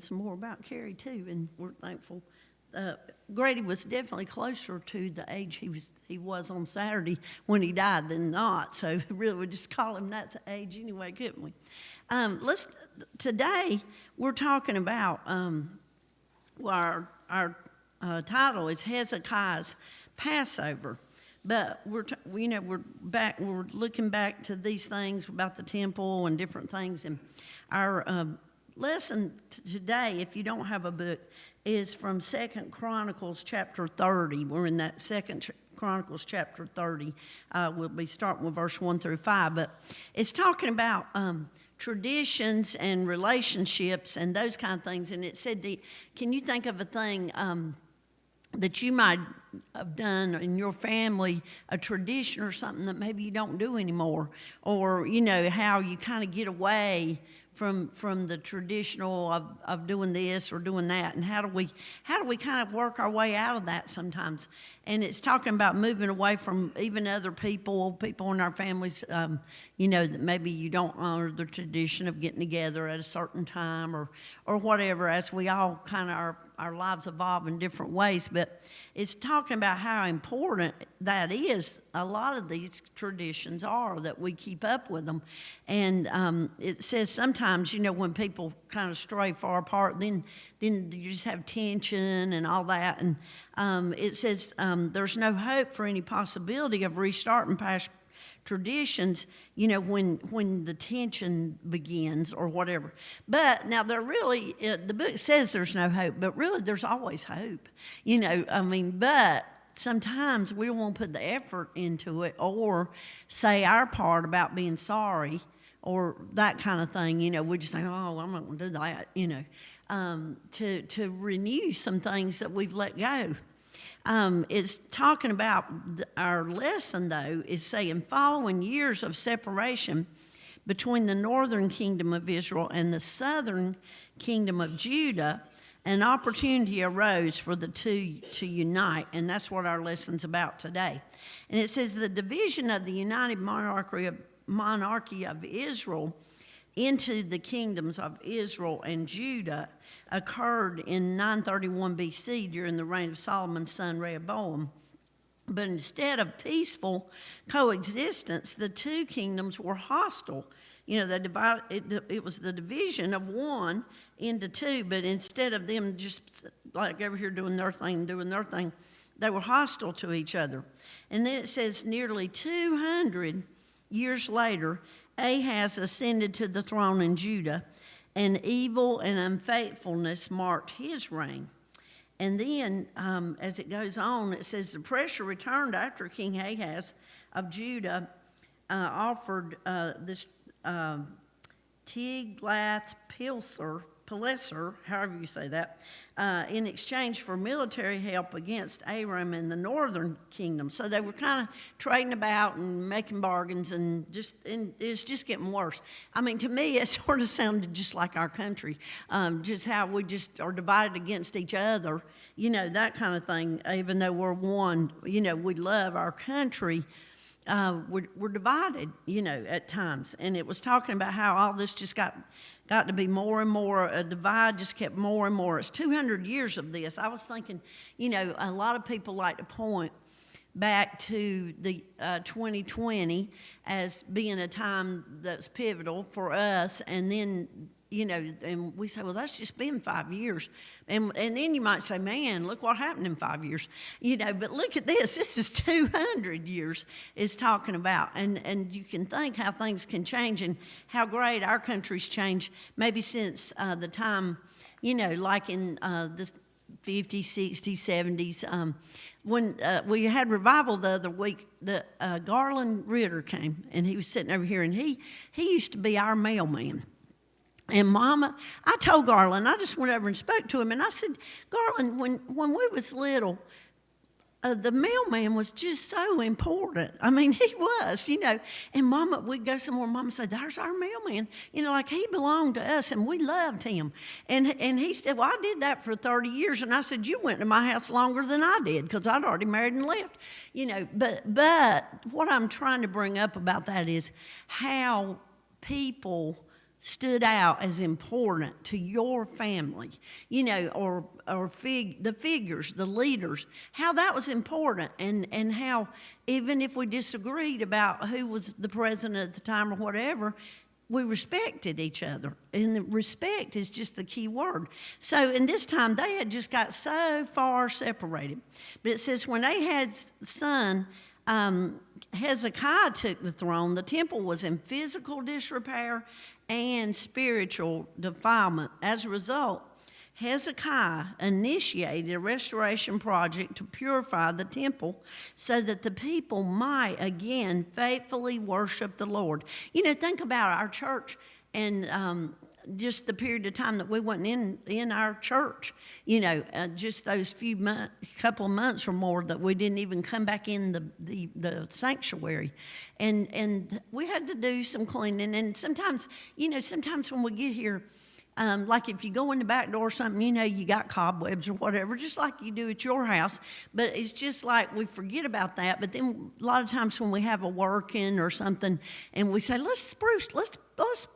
some more about Carrie too, and we're thankful. Grady was definitely closer to the age he was on Saturday when he died than not. So really, we just call him that age anyway, couldn't we? Today we're talking about our title is Hezekiah's Passover. But we're looking back to these things about the temple and different things. And our lesson today, if you don't have a book, is from 2 Chronicles chapter 30. We're in that 2 Chronicles chapter 30. We'll be starting with verse 1 through 5. But it's talking about traditions and relationships and those kind of things. And it said, can you think of a thing that you might have done in your family, a tradition or something that maybe you don't do anymore, or how you kind of get away from the traditional of doing this or doing that, and how do we kind of work our way out of that sometimes? And it's talking about moving away from even other people in our families, that maybe you don't honor the tradition of getting together at a certain time or whatever, as we all kind of our lives evolve in different ways. But it's talking about how important that is. A lot of these traditions are that we keep up with them. And it says sometimes, when people kind of stray far apart, then you just have tension and all that. And it says there's no hope for any possibility of restarting past traditions, when the tension begins or whatever. But now the book says there's no hope, but really there's always hope, but sometimes we won't put the effort into it or say our part about being sorry or that kind of thing. We just say, oh, I'm not going to do that, to renew some things that we've let go. It's talking about our lesson, though, is saying following years of separation between the northern kingdom of Israel and the southern kingdom of Judah, an opportunity arose for the two to unite, and that's what our lesson's about today. And it says the division of the united monarchy of Israel into the kingdoms of Israel and Judah occurred in 931 BC during the reign of Solomon's son Rehoboam. But instead of peaceful coexistence, the two kingdoms were hostile. They divided, it was the division of one into two, but instead of them just like over here doing their thing, they were hostile to each other. And then it says nearly 200 years later, Ahaz ascended to the throne in Judah, and evil and unfaithfulness marked his reign. And then, as it goes on, it says the pressure returned after King Ahaz of Judah offered this Tiglath-Pileser, however you say that, in exchange for military help against Aram and the northern kingdom. So they were kind of trading about and making bargains, and it's just getting worse. To me, it sort of sounded just like our country, just how we just are divided against each other, that kind of thing. Even though we're one, we love our country. We're divided, at times. And it was talking about how all this just got to be more and more, a divide just kept more and more. It's 200 years of this. I was thinking, a lot of people like to point back to the 2020 as being a time that's pivotal for us, and then and we say, well, that's just been 5 years. And then you might say, man, look what happened in 5 years. But look at this. This is 200 years it's talking about. And you can think how things can change and how great our country's changed maybe since the time, like in the 50s, 60s, 70s. When we had revival the other week, Garland Ritter came, and he was sitting over here, and he used to be our mailman. And Mama, I told Garland, I just went over and spoke to him, and I said, Garland, when we was little, the mailman was just so important. He was, And Mama, we'd go somewhere, Mama said, there's our mailman. Like he belonged to us, and we loved him. And he said, well, I did that for 30 years. And I said, you went to my house longer than I did, because I'd already married and left. But what I'm trying to bring up about that is how people stood out as important to your family, you know, or the figures, the leaders, how that was important, and how even if we disagreed about who was the president at the time or whatever, we respected each other. And the respect is just the key word. So in this time, they had just got so far separated. But it says when Ahaz's son Hezekiah took the throne, the temple was in physical disrepair and spiritual defilement. As a result, Hezekiah initiated a restoration project to purify the temple so that the people might again faithfully worship the Lord. You know, think about our church and just the period of time that we wasn't in our church. You know, just those couple of months or more that we didn't even come back in the sanctuary, and we had to do some cleaning. And sometimes, you know, sometimes when we get here. Like if you go in the back door or something, you know, you got cobwebs or whatever, just like you do at your house. But it's just like we forget about that. But then a lot of times when we have a work-in or something and we say, let's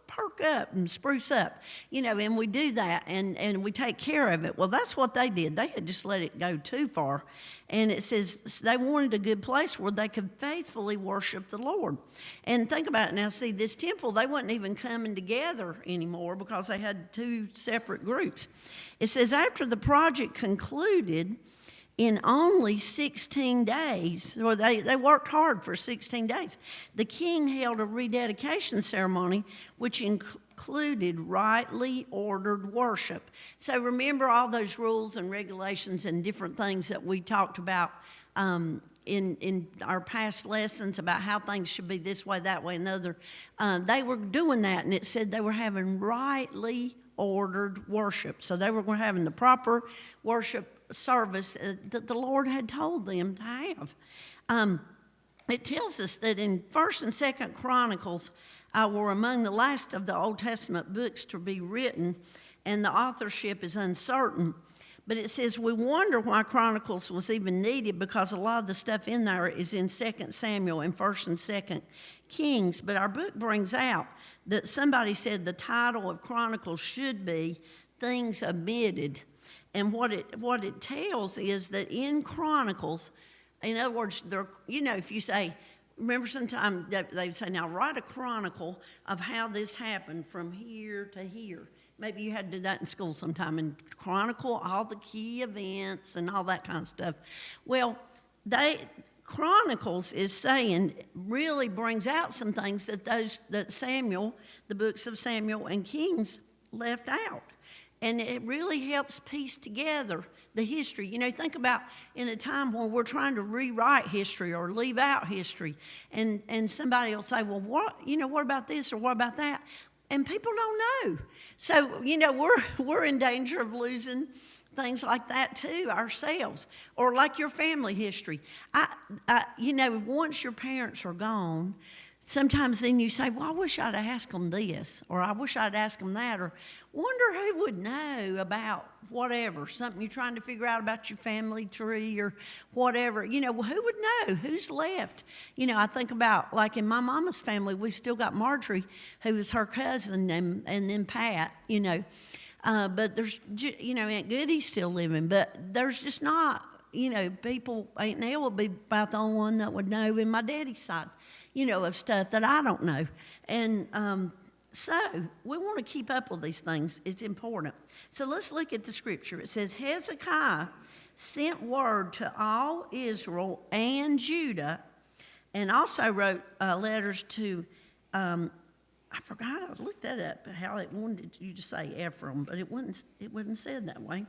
perk up and spruce up, you know, and we do that and we take care of it. Well, that's what they did. They had just let it go too far. And it says they wanted a good place where they could faithfully worship the Lord. And think about it now. See, this temple, they wasn't even coming together anymore because they had two separate groups. It says after the project concluded, in only 16 days, or they worked hard for 16 days, the king held a rededication ceremony, which included rightly ordered worship. So remember all those rules and regulations and different things that we talked about in our past lessons about how things should be this way, that way, and the other. They were doing that, and it said they were having rightly ordered worship. So they were having the proper worship service that the Lord had told them to have. It tells us that in 1st and 2nd Chronicles were among the last of the Old Testament books to be written, and the authorship is uncertain. But it says we wonder why Chronicles was even needed because a lot of the stuff in there is in 2nd Samuel and 1st and 2nd Kings. But our book brings out that somebody said the title of Chronicles should be Things Omitted. And what it tells is that in Chronicles, in other words, you know, if you say, remember sometime they'd say, now write a chronicle of how this happened from here to here. Maybe you had to do that in school sometime and chronicle all the key events and all that kind of stuff. Well, Chronicles is saying, really brings out some things that Samuel, the books of Samuel and Kings left out. And it really helps piece together the history. You know, think about in a time when we're trying to rewrite history or leave out history, and somebody will say, well, what about this or what about that? And people don't know. So, you know, we're in danger of losing things like that too ourselves, or like your family history. You know, once your parents are gone, sometimes then you say, well, I wish I'd asked them this, or I wish I'd asked them that, or wonder who would know about whatever, something you're trying to figure out about your family tree or whatever. You know, who would know? Who's left? You know, I think about, like in my mama's family, we've still got Marjorie, who is her cousin, and then Pat, you know. But there's, you know, Aunt Goody's still living, but there's just not, you know, people, Aunt Nell would be about the only one that would know in my daddy's side, you know, of stuff that I don't know. And so we want to keep up with these things. It's important. So let's look at the scripture. It says, Hezekiah sent word to all Israel and Judah, and also wrote letters to, I forgot, I looked that up, how it wanted you to say Ephraim, but it wasn't said that way.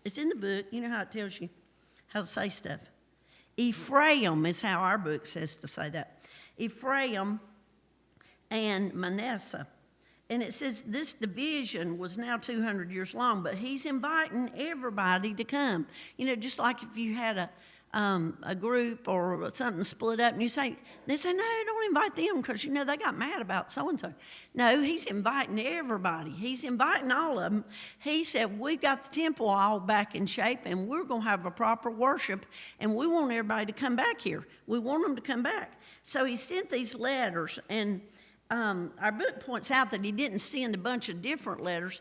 It's in the book. You know how it tells you how to say stuff. Ephraim is how our book says to say that. Ephraim and Manasseh. And it says this division was now 200 years long, but he's inviting everybody to come. You know, just like if you had a group or something split up and they say, no, don't invite them because, you know, they got mad about so-and-so. No, he's inviting everybody. He's inviting all of them. He said, we got the temple all back in shape and we're going to have a proper worship and we want everybody to come back here. We want them to come back. So he sent these letters, and our book points out that he didn't send a bunch of different letters.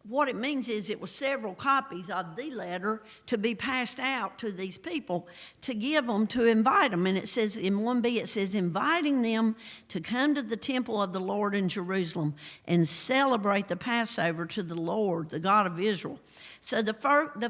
What it means is it was several copies of the letter to be passed out to these people to give them, to invite them. And it says in 1b, it says, inviting them to come to the temple of the Lord in Jerusalem and celebrate the Passover to the Lord, the God of Israel. So the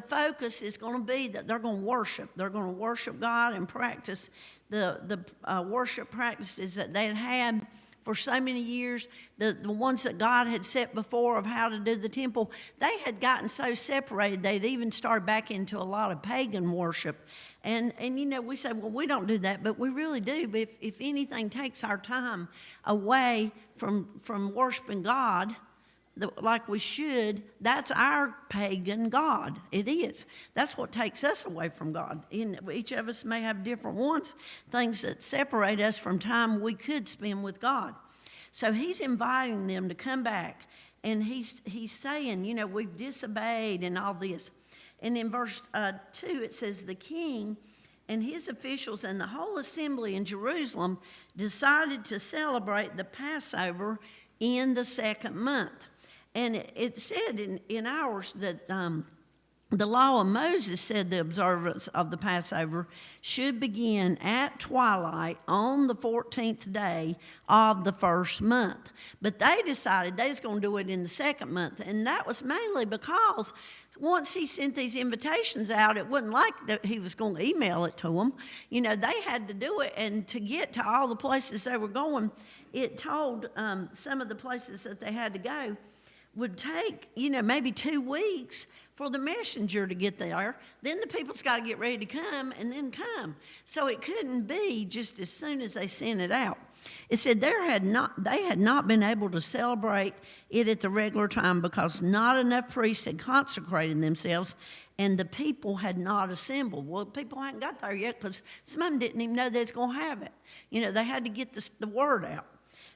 focus is going to be that they're going to worship. They're going to worship God and practice the worship practices that they had for so many years, the ones that God had set before of how to do the temple. They had gotten so separated, they'd even started back into a lot of pagan worship. And you know, we say, well, we don't do that, but we really do. But if anything takes our time away from worshiping God, like we should, that's our pagan God. It is. That's what takes us away from God. And each of us may have different ones, things that separate us from time we could spend with God. So he's inviting them to come back, and he's saying, you know, we've disobeyed and all this. And in verse 2, it says, the king and his officials and the whole assembly in Jerusalem decided to celebrate the Passover in the second month. And it said in ours that the law of Moses said the observance of the Passover should begin at twilight on the 14th day of the first month. But they decided they was going to do it in the second month. And that was mainly because once he sent these invitations out, it wasn't like that he was going to email it to them. You know, they had to do it. And to get to all the places they were going, it told some of the places that they had to go would take, you know, maybe 2 weeks for the messenger to get there. Then the people's got to get ready to come and then come. So it couldn't be just as soon as they sent it out. It said they had not been able to celebrate it at the regular time because not enough priests had consecrated themselves and the people had not assembled. Well, people hadn't got there yet because some of them didn't even know they was going to have it. You know, they had to get the word out.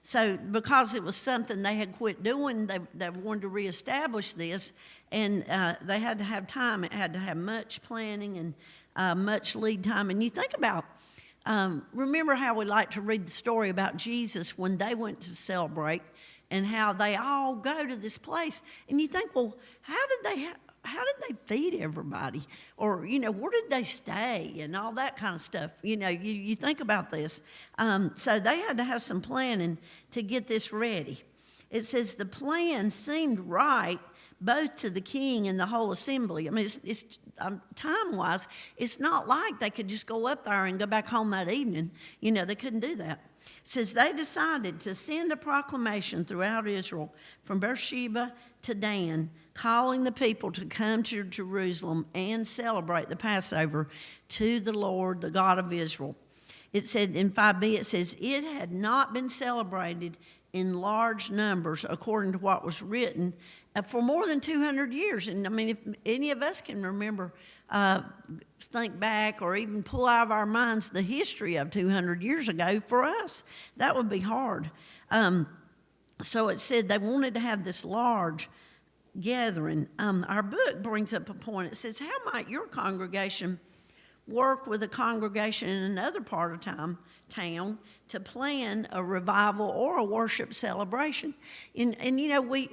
So because it was something they had quit doing, they wanted to reestablish this, and they had to have time. It had to have much planning and much lead time. And you think about, remember how we like to read the story about Jesus when they went to celebrate and how they all go to this place. And you think, well, how did they feed everybody? Or, you know, where did they stay and all that kind of stuff? You know, you think about this. So they had to have some planning to get this ready. It says the plan seemed right both to the king and the whole assembly. I mean, it's time-wise, it's not like they could just go up there and go back home that evening. You know, they couldn't do that. It says they decided to send a proclamation throughout Israel from Beersheba to Dan, calling the people to come to Jerusalem and celebrate the Passover to the Lord, the God of Israel. It said in 5b, it says, it had not been celebrated in large numbers according to what was written for more than 200 years. And I mean, if any of us can remember, think back or even pull out of our minds the history of 200 years ago, for us, that would be hard. So it said they wanted to have this large gathering. Our book brings up a point. It says, how might your congregation work with a congregation in another part of town to plan a revival or a worship celebration? And you know, we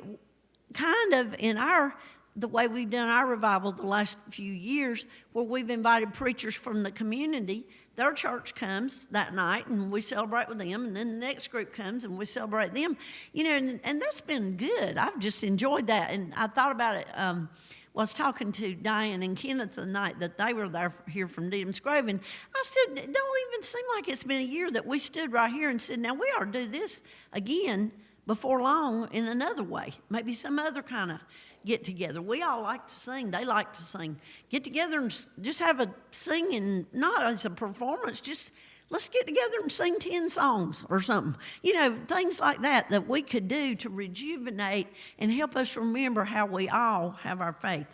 kind of in the way we've done our revival the last few years, where we've invited preachers from the community. Their church comes that night and we celebrate with them, and then the next group comes and we celebrate them. You know, and that's been good. I've just enjoyed that. And I thought about it. I was talking to Diane and Kenneth the night that they were there here from Deedham's Grove, and I said, it don't even seem like it's been a year that we stood right here and said, now we ought to do this again before long in another way, maybe some other kind of get together. We all like to sing. They like to sing. Get together and just have a singing, not as a performance, just let's get together and sing 10 songs or something. You know, things like that we could do to rejuvenate and help us remember how we all have our faith.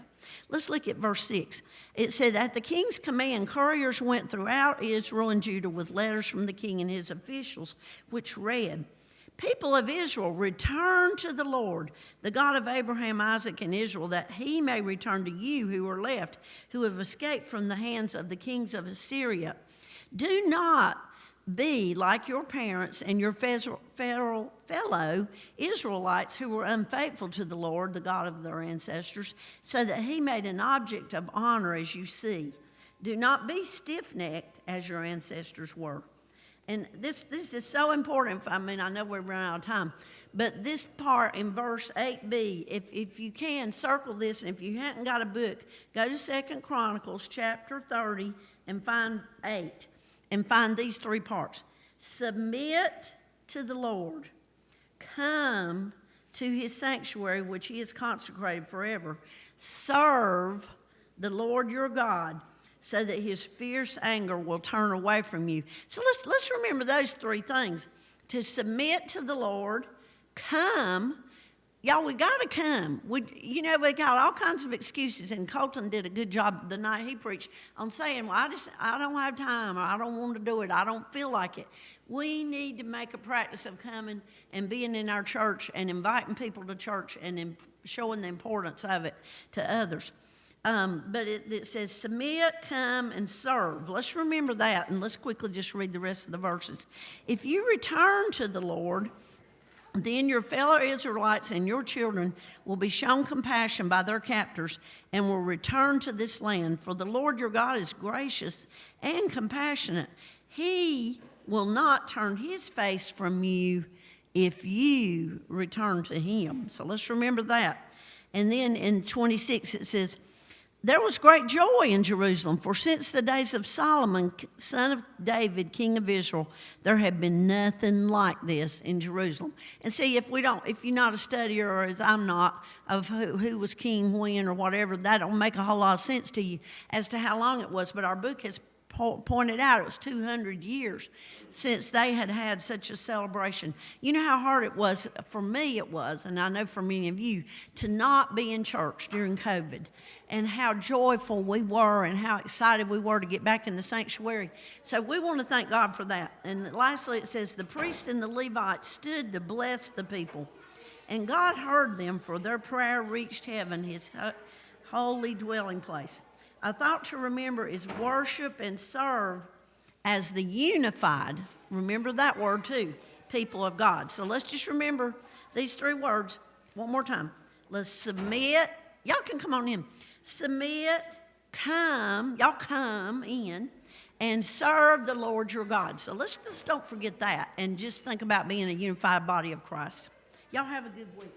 Let's look at verse 6. It said, at the king's command, couriers went throughout Israel and Judah with letters from the king and his officials, which read, people of Israel, return to the Lord, the God of Abraham, Isaac, and Israel, that he may return to you who are left, who have escaped from the hands of the kings of Assyria. Do not be like your parents and your fellow Israelites who were unfaithful to the Lord, the God of their ancestors, so that he made an object of honor as you see. Do not be stiff-necked as your ancestors were. And this is so important. I mean, I know we're running out of time, but this part in verse 8b, if you can, circle this, and if you haven't got a book, go to 2 Chronicles chapter 30 and find 8, and find these 3 parts. Submit to the Lord. Come to his sanctuary, which he has consecrated forever. Serve the Lord your God, so that his fierce anger will turn away from you. So let's remember those 3 things. To submit to the Lord, come. Y'all, we got to come. We got all kinds of excuses, and Colton did a good job the night he preached on saying, well, I don't have time, or I don't want to do it, I don't feel like it. We need to make a practice of coming and being in our church and inviting people to church and showing the importance of it to others. But it says, submit, come, and serve. Let's remember that, and let's quickly just read the rest of the verses. If you return to the Lord, then your fellow Israelites and your children will be shown compassion by their captors and will return to this land. For the Lord your God is gracious and compassionate. He will not turn his face from you if you return to him. So let's remember that. And then in 26 it says, there was great joy in Jerusalem, for since the days of Solomon, son of David, king of Israel, there had been nothing like this in Jerusalem. And see, if you're not a studier, or as I'm not, of who was king when or whatever, that don't make a whole lot of sense to you as to how long it was. But our book has pointed out it was 200 years since they had such a celebration. You know how hard it was, for me it was, and I know for many of you, to not be in church during COVID, and how joyful we were and how excited we were to get back in the sanctuary. So we want to thank God for that. And lastly, it says, the priests and the Levites stood to bless the people, and God heard them, for their prayer reached heaven, his holy dwelling place. A thought to remember is worship and serve as the unified, remember that word too, people of God. So let's just remember these 3 words one more time. Let's submit. Y'all can come on in. Submit, come, y'all come in, and serve the Lord your God. So let's just don't forget that, and just think about being a unified body of Christ. Y'all have a good week.